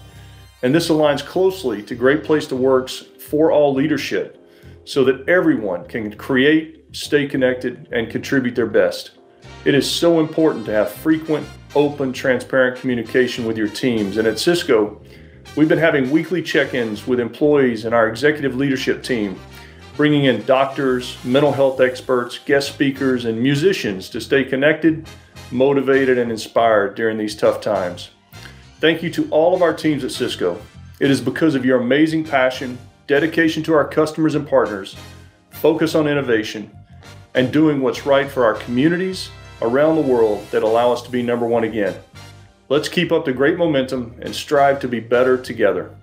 [SPEAKER 13] And this aligns closely to Great Place to Work's For All leadership, so that everyone can create, stay connected, and contribute their best. It is so important to have frequent, open, transparent communication with your teams. And at Cisco, we've been having weekly check-ins with employees and our executive leadership team, bringing in doctors, mental health experts, guest speakers, and musicians to stay connected, motivated, and inspired during these tough times. Thank you to all of our teams at Cisco. It is because of your amazing passion, dedication to our customers and partners, focus on innovation, and doing what's right for our communities around the world that allow us to be #1 again. Let's keep up the great momentum and strive to be better together.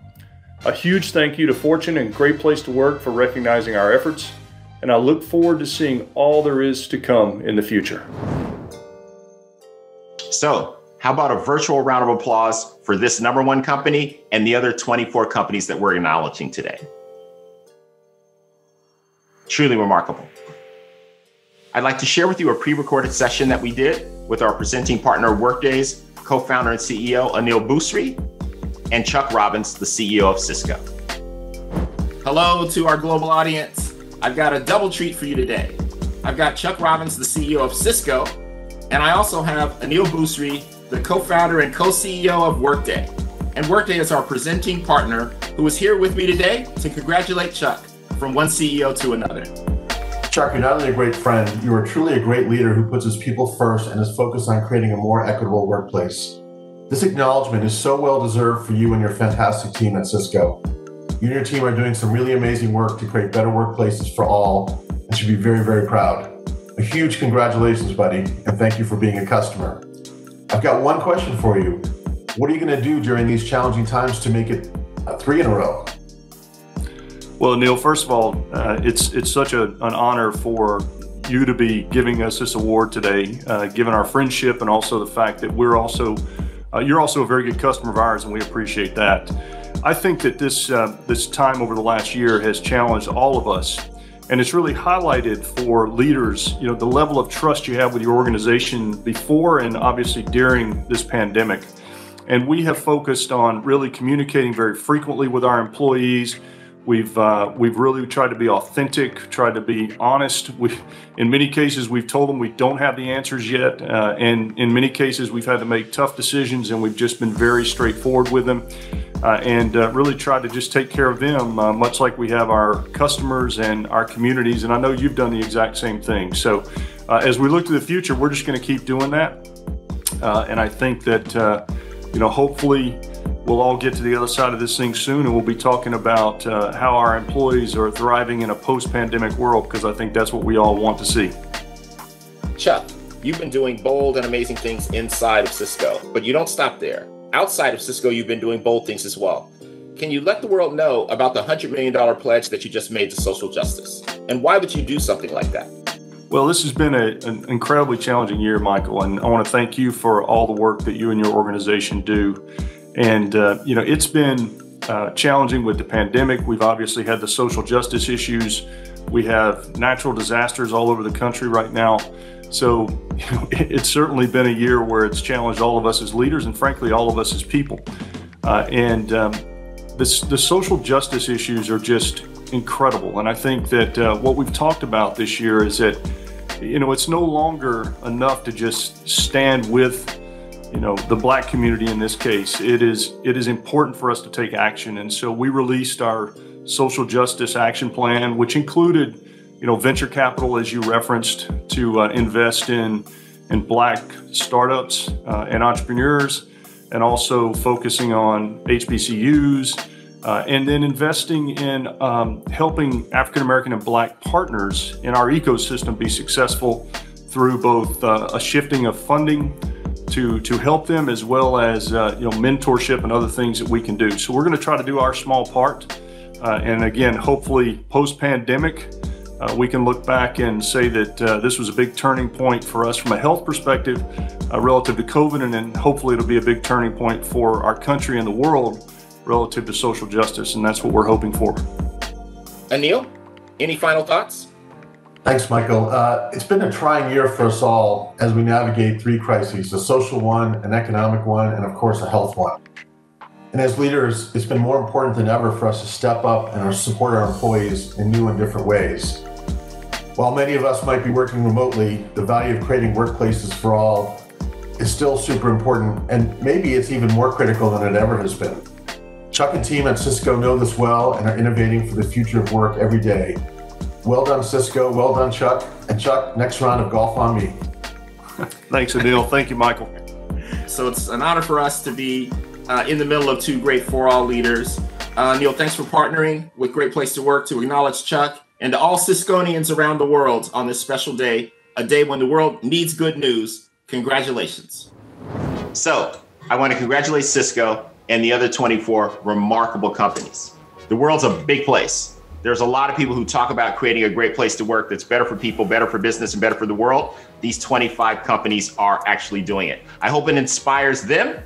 [SPEAKER 13] A huge thank you to Fortune and Great Place to Work for recognizing our efforts, and I look forward to seeing all there is to come in the future.
[SPEAKER 9] So, how about a virtual round of applause for this #1 company and the other 24 companies that we're acknowledging today? Truly remarkable. I'd like to share with you a pre-recorded session that we did with our presenting partner Workday's co-founder and CEO, Anil Bousri, and Chuck Robbins, the CEO of Cisco. Hello to our global audience. I've got a double treat for you today. I've got Chuck Robbins, the CEO of Cisco, and I also have Anil Bousri, the co-founder and co-CEO of Workday. And Workday is our presenting partner who is here with me today to congratulate Chuck from one CEO to another.
[SPEAKER 10] Chuck, you're not only a great friend, you are truly a great leader who puts his people first and is focused on creating a more equitable workplace. This acknowledgement is so well deserved for you and your fantastic team at Cisco. You and your team are doing some really amazing work to create better workplaces for all and should be very, very proud. A huge congratulations, buddy, and thank you for being a customer. I've got one question for you. What are you going to do during these challenging times to make it 3 in a row?
[SPEAKER 13] Well, Neil, first of all, it's such an honor for you to be giving us this award today, given our friendship and also the fact that you're also a very good customer of ours, and we appreciate that. I think that this time over the last year has challenged all of us, and it's really highlighted for leaders, the level of trust you have with your organization before and obviously during this pandemic. And we have focused on really communicating very frequently with our employees. We've really tried to be authentic, tried to be honest. In many cases, we've told them we don't have the answers yet. And in many cases, we've had to make tough decisions, and we've just been very straightforward with them and really tried to just take care of them, much like we have our customers and our communities. And I know you've done the exact same thing. So as we look to the future, we're just going to keep doing that. And I think that, hopefully, we'll all get to the other side of this thing soon, and we'll be talking about how our employees are thriving in a post-pandemic world, because I think that's what we all want to see.
[SPEAKER 9] Chuck, you've been doing bold and amazing things inside of Cisco, but you don't stop there. Outside of Cisco, you've been doing bold things as well. Can you let the world know about the $100 million pledge that you just made to social justice? And why would you do something like that?
[SPEAKER 13] Well, this has been an incredibly challenging year, Michael, and I want to thank you for all the work that you and your organization do. And, it's been challenging with the pandemic. We've obviously had the social justice issues. We have natural disasters all over the country right now. So it's certainly been a year where it's challenged all of us as leaders and, frankly, all of us as people. The social justice issues are just incredible. And I think that what we've talked about this year is that, it's no longer enough to just stand with the Black community in this case. It is important for us to take action. And so we released our social justice action plan, which included, venture capital, as you referenced, to invest in Black startups and entrepreneurs, and also focusing on HBCUs, and then investing in helping African American and Black partners in our ecosystem be successful through both a shifting of funding to help them, as well as mentorship and other things that we can do. So we're going to try to do our small part, and again, hopefully post-pandemic, we can look back and say that this was a big turning point for us from a health perspective relative to COVID, and then hopefully it'll be a big turning point for our country and the world relative to social justice, and that's what we're hoping for.
[SPEAKER 9] Anil, any final thoughts?
[SPEAKER 10] Thanks, Michael. It's been a trying year for us all as we navigate 3 crises, a social one, an economic one, and of course a health one. And as leaders, it's been more important than ever for us to step up and support our employees in new and different ways. While many of us might be working remotely, the value of creating workplaces for all is still super important, and maybe it's even more critical than it ever has been. Chuck and team at Cisco know this well and are innovating for the future of work every day. Well done, Cisco. Well done, Chuck. And Chuck, next round of golf on me.
[SPEAKER 13] Thanks, Adil. Thank you, Michael.
[SPEAKER 9] So it's an honor for us to be in the middle of 2 great for all leaders. Neil, thanks for partnering with Great Place to Work to acknowledge Chuck, and to all Cisconians around the world on this special day, a day when the world needs good news. Congratulations. So I want to congratulate Cisco and the other 24 remarkable companies. The world's a big place. There's a lot of people who talk about creating a great place to work that's better for people, better for business, and better for the world. These 25 companies are actually doing it. I hope it inspires them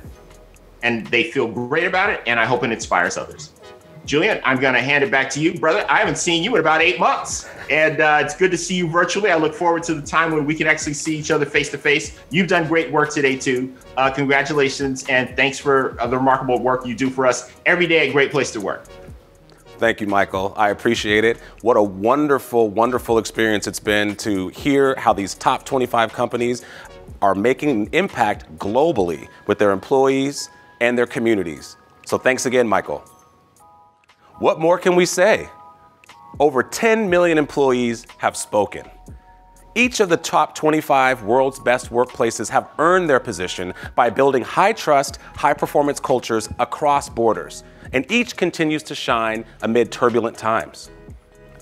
[SPEAKER 9] and they feel great about it, and I hope it inspires others. Julian, I'm going to hand it back to you, brother. I haven't seen you in about 8 months, and it's good to see you virtually. I look forward to the time when we can actually see each other face to face. You've done great work today, too. Congratulations, and thanks for the remarkable work you do for us every day at Great Place to Work.
[SPEAKER 1] Thank you, Michael. I appreciate it. What a wonderful, wonderful experience it's been to hear how these top 25 companies are making an impact globally with their employees and their communities. So thanks again, Michael. What more can we say? Over 10 million employees have spoken. Each of the top 25 world's best workplaces have earned their position by building high-trust, high-performance cultures across borders, and each continues to shine amid turbulent times.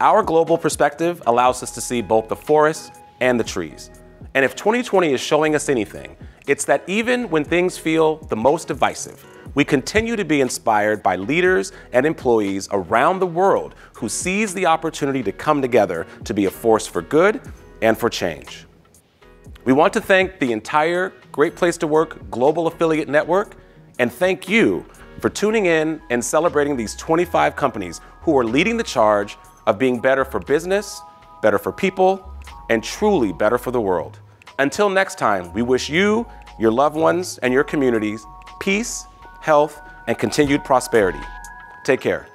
[SPEAKER 1] Our global perspective allows us to see both the forests and the trees. And if 2020 is showing us anything, it's that even when things feel the most divisive, we continue to be inspired by leaders and employees around the world who seize the opportunity to come together to be a force for good and for change. We want to thank the entire Great Place to Work Global Affiliate Network, and thank you for tuning in and celebrating these 25 companies who are leading the charge of being better for business, better for people, and truly better for the world. Until next time, we wish you, your loved ones, and your communities peace, health, and continued prosperity. Take care.